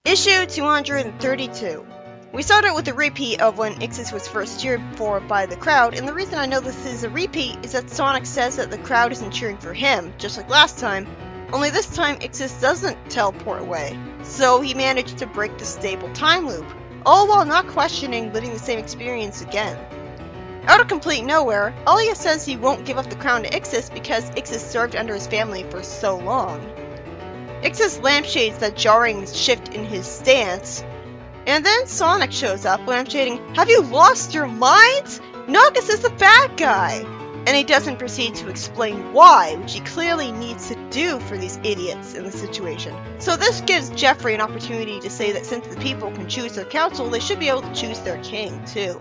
Issue 232. We started with a repeat of when Ixis was first cheered for by the crowd, and the reason I know this is a repeat is that Sonic says that the crowd isn't cheering for him, just like last time, only this time Ixis doesn't teleport away, so he managed to break the stable time loop, all while not questioning living the same experience again. Out of complete nowhere, Alia says he won't give up the crown to Ixis because Ixis served under his family for so long. Ixis lampshades that jarring shift in his stance, and then Sonic shows up lampshading, "Have you lost your minds? Nagas is the bad guy!" And he doesn't proceed to explain why, which he clearly needs to do for these idiots in the situation. So this gives Jeffrey an opportunity to say that since the people can choose their council, they should be able to choose their king too.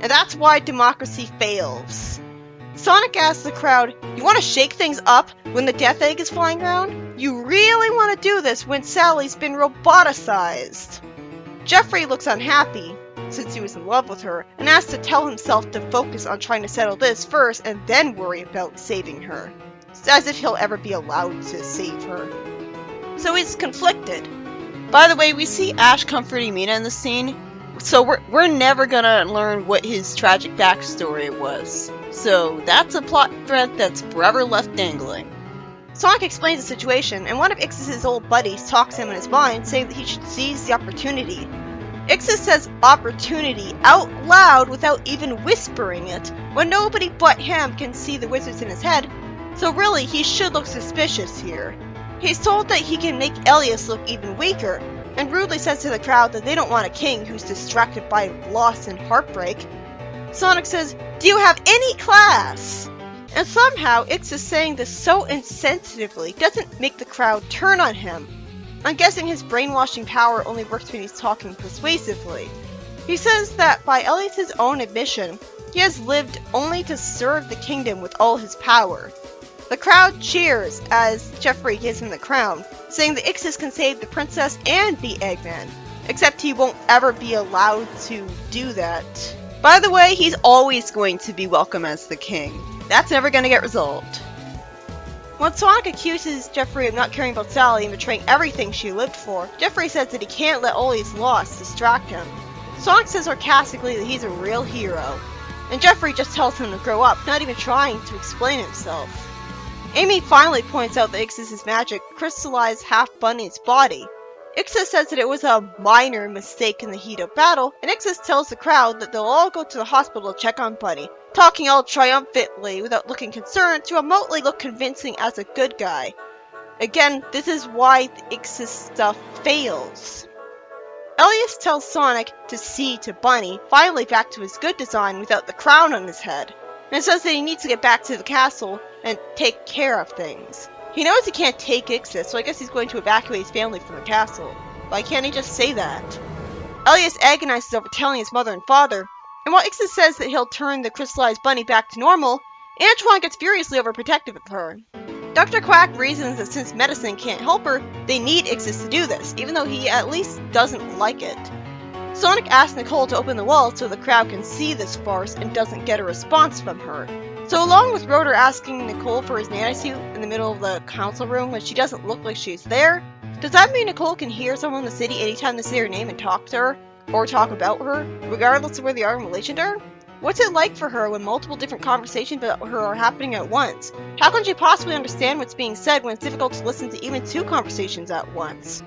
And that's why democracy fails. Sonic asks the crowd, "You want to shake things up when the Death Egg is flying around? You really want to do this when Sally's been roboticized?" Jeffrey looks unhappy, since he was in love with her, and asks to tell himself to focus on trying to settle this first and then worry about saving her. It's as if he'll ever be allowed to save her. So he's conflicted. By the way, we see Ash comforting Mina in the scene, so we're never gonna learn what his tragic backstory was. So that's a plot thread that's forever left dangling. Sonic explains the situation, and one of Ixis' old buddies talks him in his mind, saying that he should seize the opportunity. Ixis says opportunity out loud without even whispering it, when nobody but him can see the wizards in his head, so really he should look suspicious here. He's told that he can make Elias look even weaker, and rudely says to the crowd that they don't want a king who's distracted by loss and heartbreak. Sonic says, "Do you have any class?" And somehow Ixis saying this so insensitively doesn't make the crowd turn on him. I'm guessing his brainwashing power only works when he's talking persuasively. He says that by Elias' own admission, he has lived only to serve the kingdom with all his power. The crowd cheers as Jeffrey gives him the crown, saying that Ixis can save the princess and the Eggman, except he won't ever be allowed to do that. By the way, he's always going to be welcome as the king. That's never going to get resolved. When Sonic accuses Jeffrey of not caring about Sally and betraying everything she lived for, Jeffrey says that he can't let all his loss distract him. Sonic says sarcastically that he's a real hero, and Jeffrey just tells him to grow up, not even trying to explain himself. Amy finally points out that Ixis' magic crystallized half Bunny's body. Ixis says that it was a minor mistake in the heat of battle, and Ixis tells the crowd that they'll all go to the hospital to check on Bunny, talking all triumphantly without looking concerned to remotely look convincing as a good guy. Again, this is why the Ixis stuff fails. Elias tells Sonic to see to Bunny, finally back to his good design without the crown on his head, and says that he needs to get back to the castle and take care of things. He knows he can't take Ixis, so I guess he's going to evacuate his family from the castle. Why can't he just say that? Elias agonizes over telling his mother and father, and while Ixis says that he'll turn the crystallized bunny back to normal, Antoine gets furiously overprotective of her. Dr. Quack reasons that since medicine can't help her, they need Ixis to do this, even though he at least doesn't like it. Sonic asks Nicole to open the wall so the crowd can see this farce and doesn't get a response from her. So along with Rotor asking Nicole for his nanisuit in the middle of the council room when she doesn't look like she's there, does that mean Nicole can hear someone in the city anytime they say her name and talk to her, or talk about her, regardless of where they are in relation to her? What's it like for her when multiple different conversations about her are happening at once? How can she possibly understand what's being said when it's difficult to listen to even two conversations at once?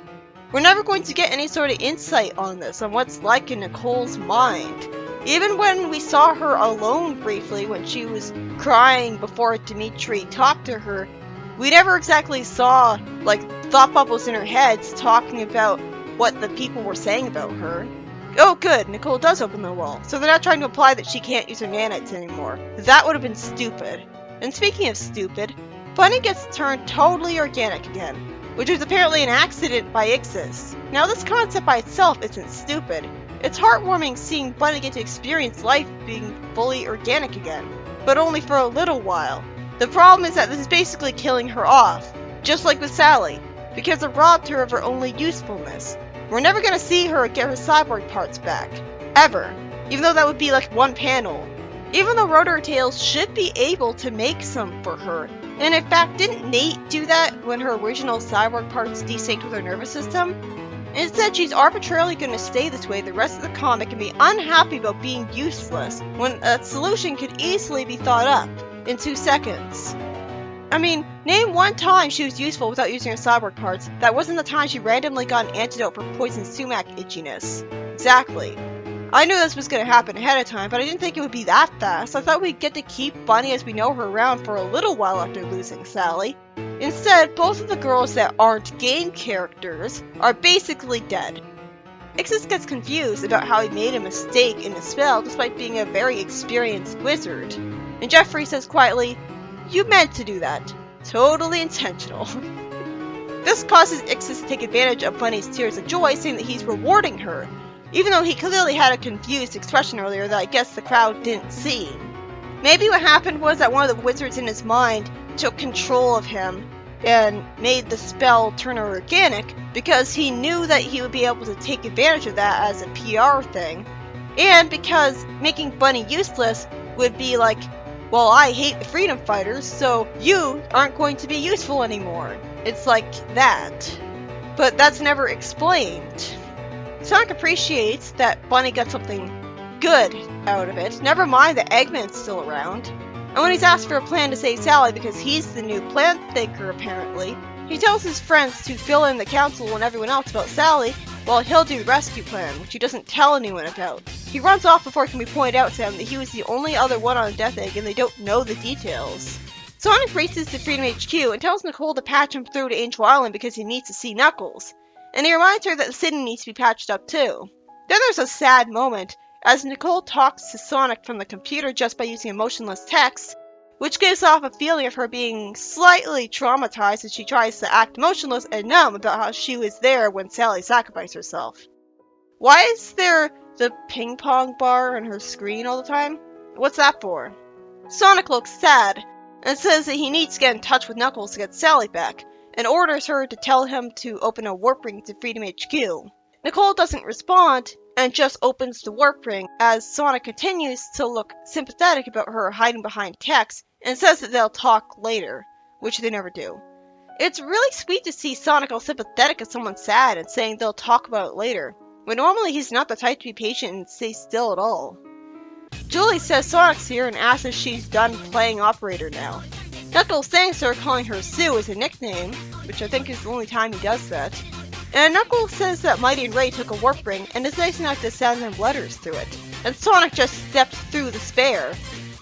We're never going to get any sort of insight on this, on what's like in Nicole's mind. Even when we saw her alone briefly when she was crying before Dimitri talked to her, we never exactly saw, thought bubbles in her head talking about what the people were saying about her. Oh good, Nicole does open the wall, so they're not trying to imply that she can't use her nanites anymore. That would have been stupid. And speaking of stupid, Bunny gets turned totally organic again, which was apparently an accident by Ixis. Now this concept by itself isn't stupid. It's heartwarming seeing Bunny get to experience life being fully organic again, but only for a little while. The problem is that this is basically killing her off, just like with Sally, because it robbed her of her only usefulness. We're never gonna see her get her cyborg parts back. Ever. Even though that would be like one panel. Even though Rotor Tails should be able to make some for her. And in fact, didn't Nate do that when her original cyborg parts desynced with her nervous system? Instead, she's arbitrarily going to stay this way the rest of the comic and be unhappy about being useless, when a solution could easily be thought up in 2 seconds. I mean, name one time she was useful without using her cyborg parts. That wasn't the time she randomly got an antidote for poison sumac itchiness. Exactly. I knew this was going to happen ahead of time, but I didn't think it would be that fast. I thought we'd get to keep Bunny as we know her around for a little while after losing Sally. Instead, both of the girls that aren't game characters are basically dead. Ixis gets confused about how he made a mistake in the spell despite being a very experienced wizard. And Jeffrey says quietly, "You meant to do that. Totally intentional." This causes Ixis to take advantage of Bunny's tears of joy, saying that he's rewarding her, even though he clearly had a confused expression earlier that I guess the crowd didn't see. Maybe what happened was that one of the wizards in his mind took control of him and made the spell turn organic because he knew that he would be able to take advantage of that as a PR thing, and because making Bunny useless would be like, well, I hate the freedom fighters, so you aren't going to be useful anymore. It's like that. But that's never explained. Sonic appreciates that Bunny got something good out of it, never mind that Eggman's still around. And when he's asked for a plan to save Sally because he's the new plan thinker apparently, he tells his friends to fill in the council and everyone else about Sally, while he'll do the rescue plan, which he doesn't tell anyone about. He runs off before it can be pointed out to them that he was the only other one on Death Egg and they don't know the details. Sonic races to Freedom HQ and tells Nicole to patch him through to Angel Island because he needs to see Knuckles. And he reminds her that the city needs to be patched up too. Then there's a sad moment, as Nicole talks to Sonic from the computer just by using emotionless text, which gives off a feeling of her being slightly traumatized as she tries to act motionless and numb about how she was there when Sally sacrificed herself. Why is there the ping pong bar on her screen all the time? What's that for? Sonic looks sad, and says that he needs to get in touch with Knuckles to get Sally back, and orders her to tell him to open a warp ring to Freedom HQ. Nicole doesn't respond, and just opens the warp ring as Sonic continues to look sympathetic about her hiding behind text, and says that they'll talk later, which they never do. It's really sweet to see Sonic all sympathetic at someone sad and saying they'll talk about it later, when normally he's not the type to be patient and stay still at all. Julie says Sonic's here and asks if she's done playing operator now. Knuckles thanks her, calling her Sue as a nickname, which I think is the only time he does that. And Knuckles says that Mighty and Ray took a warp ring and is nice enough to send them letters through it. And Sonic just steps through the spare,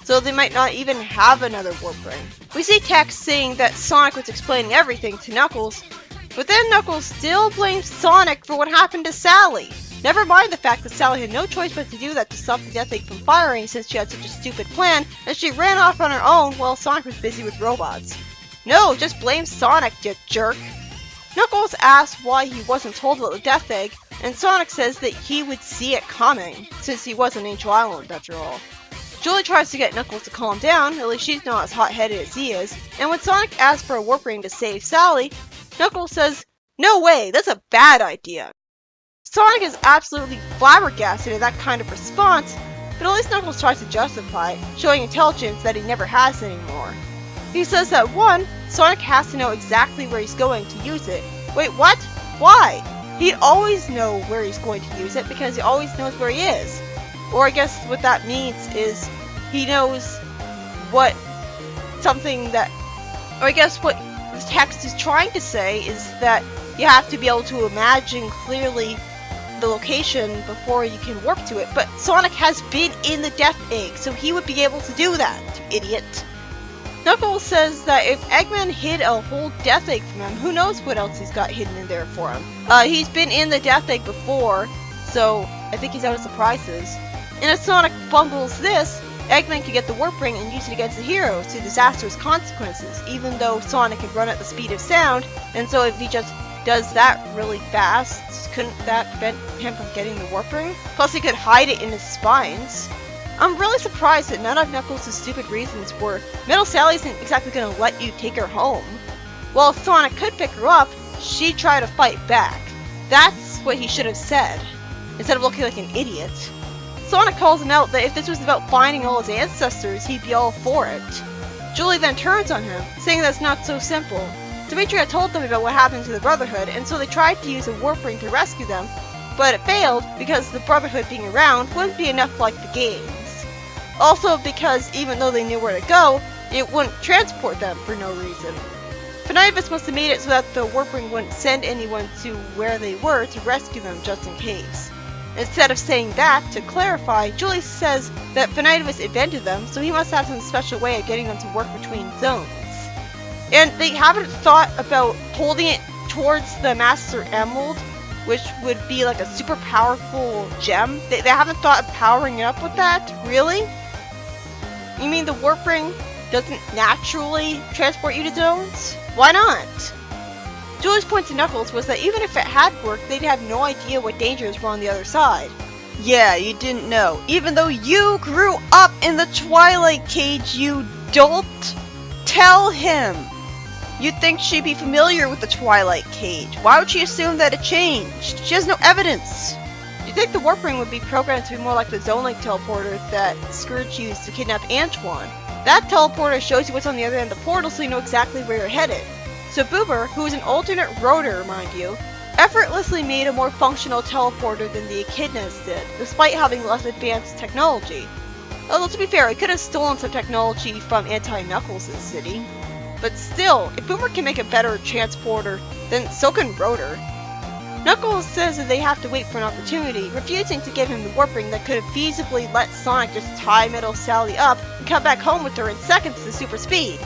so they might not even have another warp ring. We see text saying that Sonic was explaining everything to Knuckles, but then Knuckles still blames Sonic for what happened to Sally. Never mind the fact that Sally had no choice but to do that to stop the Death Egg from firing since she had such a stupid plan, and she ran off on her own while Sonic was busy with robots. No, just blame Sonic, you jerk! Knuckles asks why he wasn't told about the Death Egg, and Sonic says that he would see it coming, since he was on Angel Island after all. Julie tries to get Knuckles to calm down, at least she's not as hot-headed as he is, and when Sonic asks for a warp ring to save Sally, Knuckles says, "No way, that's a bad idea." Sonic is absolutely flabbergasted at that kind of response, but at least Knuckles tries to justify it, showing intelligence that he never has anymore. He says that 1, Sonic has to know exactly where he's going to use it. Wait, what? Why? He'd always know where he's going to use it because he always knows where he is. Or I guess what that means is he knows what something that, or I guess what the text is trying to say is that you have to be able to imagine clearly the location before you can warp to it, but Sonic has been in the Death Egg, so he would be able to do that, you idiot. Knuckles says that if Eggman hid a whole Death Egg from him, who knows what else he's got hidden in there for him. He's been in the Death Egg before, so I think he's out of surprises. And if Sonic bungled this, Eggman could get the warp ring and use it against the heroes to disastrous consequences, even though Sonic could run at the speed of sound, and so if he just does that really fast, couldn't that prevent him from getting the warp ring? Plus he could hide it in his spines. I'm really surprised that none of Knuckles' stupid reasons were, Metal Sally isn't exactly gonna let you take her home. While Sonic could pick her up, she'd try to fight back. That's what he should have said, instead of looking like an idiot. Sonic calls him out that if this was about finding all his ancestors, he'd be all for it. Julie then turns on him, saying that's not so simple. Dimitri had told them about what happened to the Brotherhood, and so they tried to use a warp ring to rescue them, but it failed because the Brotherhood being around wouldn't be enough like the games. Also because even though they knew where to go, it wouldn't transport them for no reason. Finibus must have made it so that the warp ring wouldn't send anyone to where they were to rescue them just in case. Instead of saying that, to clarify, Julie says that Finibus invented them, so he must have some special way of getting them to work between zones. And they haven't thought about holding it towards the Master Emerald, which would be like a super powerful gem. They haven't thought of powering it up with that? Really? You mean the warp ring doesn't naturally transport you to zones? Why not? Julie's point to Knuckles was that even if it had worked, they'd have no idea what dangers were on the other side. Yeah, you didn't know. Even though you grew up in the Twilight Cage, you dolt. Tell him! You'd think she'd be familiar with the Twilight Cage. Why would she assume that it changed? She has no evidence. You'd think the warp ring would be programmed to be more like the Zone Link teleporter that Scourge used to kidnap Antoine. That teleporter shows you what's on the other end of the portal so you know exactly where you're headed. So Boober, who is an alternate rotor, mind you, effortlessly made a more functional teleporter than the Echidnas did, despite having less advanced technology. Although to be fair, he could have stolen some technology from Anti-Knuckles' city. But still, if Boomer can make a better transporter, then so can Rotor. Knuckles says that they have to wait for an opportunity, refusing to give him the warp ring that could have feasibly let Sonic just tie Metal Sally up and come back home with her in seconds to super speed.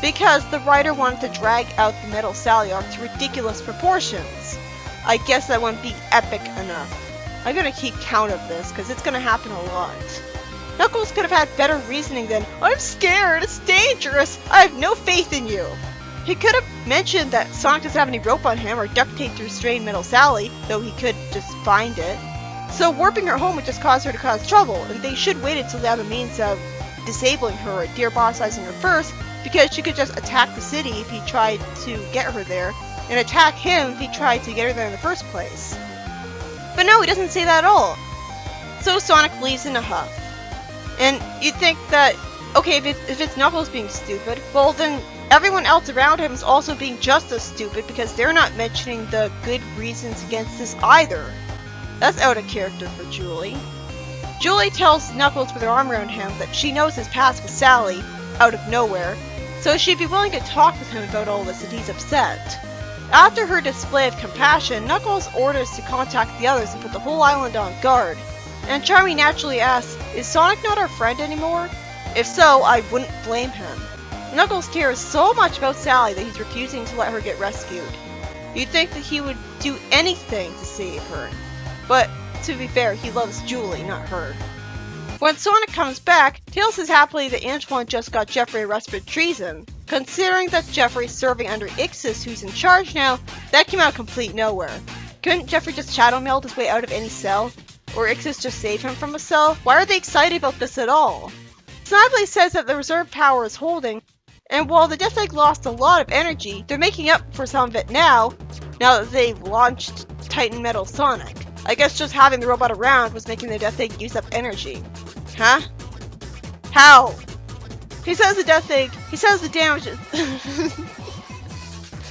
Because the writer wanted to drag out the Metal Sally arc to ridiculous proportions. I guess that wouldn't be epic enough. I'm gonna keep count of this, because it's gonna happen a lot. Knuckles could have had better reasoning than, I'm scared, it's dangerous, I have no faith in you. He could have mentioned that Sonic doesn't have any rope on him or duct tape to restrain Metal Sally, though he could just find it. So warping her home would just cause her to cause trouble, and they should wait until they have a means of disabling her or dear-bossizing her first, because she could just attack the city if he tried to get her there, and attack him if he tried to get her there in the first place. But no, he doesn't say that at all. So Sonic leaves in a huff. And you'd think that, okay, if it's Knuckles being stupid, well then everyone else around him is also being just as stupid because they're not mentioning the good reasons against this either. That's out of character for Julie. Julie tells Knuckles with her arm around him that she knows his past with Sally, out of nowhere, so she'd be willing to talk with him about all this if he's upset. After her display of compassion, Knuckles orders to contact the others and put the whole island on guard. And Charmy naturally asks, is Sonic not our friend anymore? If so, I wouldn't blame him. Knuckles cares so much about Sally that he's refusing to let her get rescued. You'd think that he would do anything to save her. But, to be fair, he loves Julie, not her. When Sonic comes back, Tails says happily that Antoine just got Jeffrey arrested for treason. Considering that Jeffrey's serving under Ixis, who's in charge now, that came out of complete nowhere. Couldn't Jeffrey just shadow meld his way out of any cell? Or Ixis just save him from a cell? Why are they excited about this at all? Snively says that the reserve power is holding, and while the Death Egg lost a lot of energy, they're making up for some of it now that they've launched Titan Metal Sonic. I guess just having the robot around was making the Death Egg use up energy. Huh? How? He says the damage is...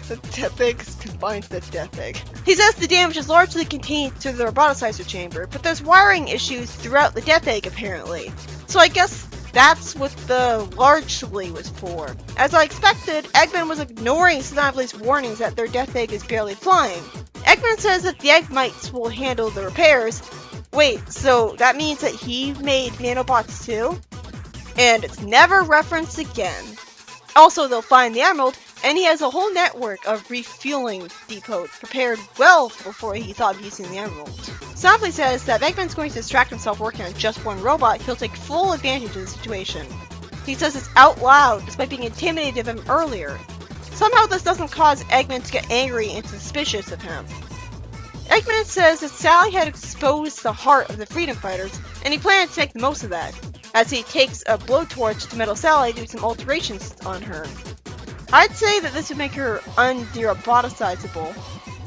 The Death Egg combines the Death Egg. He says the damage is largely contained to the roboticizer chamber, but there's wiring issues throughout the Death Egg apparently. So I guess that's what the largely was for. As I expected, Eggman was ignoring Snively's warnings that their Death Egg is barely flying. Eggman says that the Eggmites will handle the repairs. Wait, so that means that he made nanobots too? And it's never referenced again. Also, they'll find the Emerald, and he has a whole network of refueling depots prepared well before he thought of using the Emerald. Snively says that if Eggman's going to distract himself working on just one robot, he'll take full advantage of the situation. He says this out loud, despite being intimidated of him earlier. Somehow this doesn't cause Eggman to get angry and suspicious of him. Eggman says that Sally had exposed the heart of the freedom fighters, and he planned to make the most of that, as he takes a blowtorch to Metal Sally to do some alterations on her. I'd say that this would make her un-roboticizable,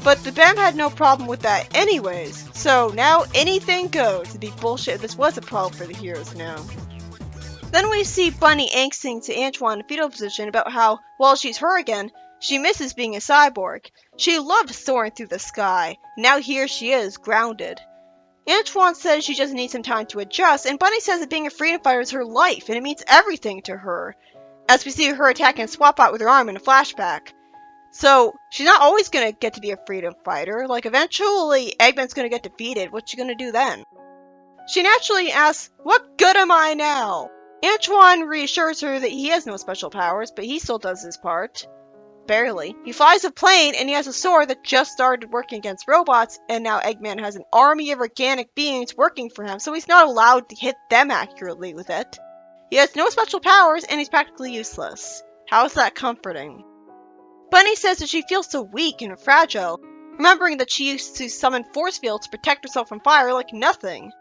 but the BAM had no problem with that anyways, so now anything goes. It'd be bullshit if this was a problem for the heroes now. Then we see Bunny angsting to Antoine in fetal position about how, well, she's her again, She misses being a cyborg. She loved soaring through the sky. Now here she is, grounded. Antoine says she just needs some time to adjust, and Bunny says that being a freedom fighter is her life, and it means everything to her. As we see her attacking a SWAT bot with her arm in a flashback. So, she's not always gonna get to be a freedom fighter. Like, eventually, Eggman's gonna get defeated. What's she gonna do then? She naturally asks, what good am I now? Antoine reassures her that he has no special powers, but he still does his part. Barely. He flies a plane, and he has a sword that just started working against robots, and now Eggman has an army of organic beings working for him, so he's not allowed to hit them accurately with it. He has no special powers, and he's practically useless. How is that comforting? Bunny says that she feels so weak and fragile, remembering that she used to summon force fields to protect herself from fire like nothing.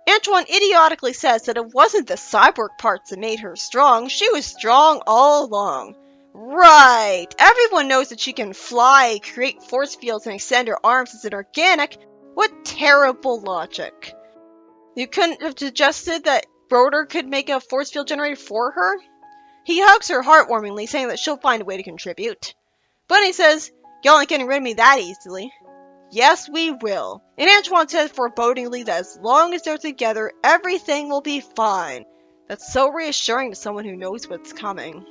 Antoine idiotically says that it wasn't the cyborg parts that made her strong, she was strong all along. Right! Everyone knows that she can fly, create force fields, and extend her arms as an organic. What terrible logic. You couldn't have suggested that Rotor could make a force field generator for her? He hugs her heartwarmingly, saying that she'll find a way to contribute. Bunny says, y'all ain't getting rid of me that easily. Yes, we will. And Antoine says forebodingly that as long as they're together, everything will be fine. That's so reassuring to someone who knows what's coming.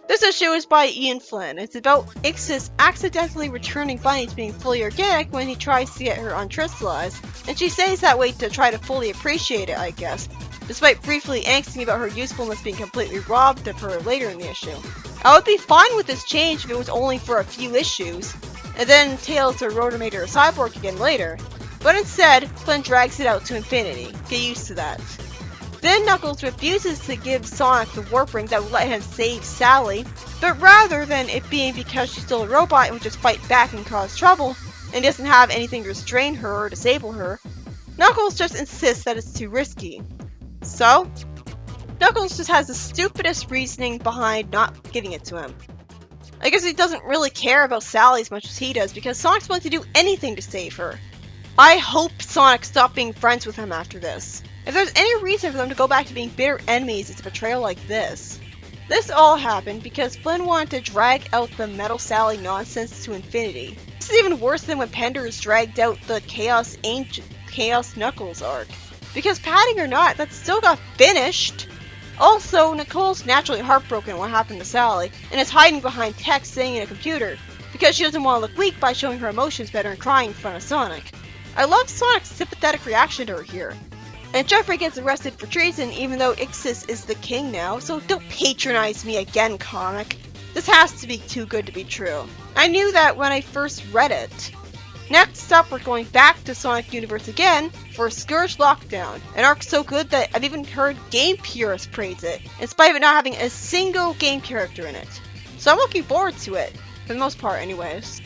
This issue is by Ian Flynn. It's about Ixis accidentally returning Bunny to being fully organic when he tries to get her uncrystallized, and she stays that way to try to fully appreciate it, I guess, despite briefly angsting about her usefulness being completely robbed of her later in the issue. I would be fine with this change if it was only for a few issues, and then Tails or Rotor made her a cyborg again later, but instead, Flynn drags it out to infinity. Get used to that. Then Knuckles refuses to give Sonic the warp ring that would let him save Sally, but rather than it being because she's still a robot and would just fight back and cause trouble, and doesn't have anything to restrain her or disable her, Knuckles just insists that it's too risky. So, Knuckles just has the stupidest reasoning behind not giving it to him. I guess he doesn't really care about Sally as much as he does because Sonic's willing to do anything to save her. I hope Sonic stopped being friends with him after this. If there's any reason for them to go back to being bitter enemies, it's a betrayal like this. This all happened because Flynn wanted to drag out the Metal Sally nonsense to infinity. This is even worse than when Penders dragged out the Chaos Knuckles arc. Because padding or not, that still got finished. Also, Nicole's naturally heartbroken what happened to Sally, and is hiding behind text saying in a computer, because she doesn't want to look weak by showing her emotions better and crying in front of Sonic. I love Sonic's sympathetic reaction to her here. And Jeffrey gets arrested for treason even though Ixis is the king now, so don't patronize me again, comic. This has to be too good to be true. I knew that when I first read it. Next up, we're going back to Sonic Universe again for Scourge Lockdown, an arc so good that I've even heard game purists praise it, in spite of it not having a single game character in it. So I'm looking forward to it, for the most part anyways.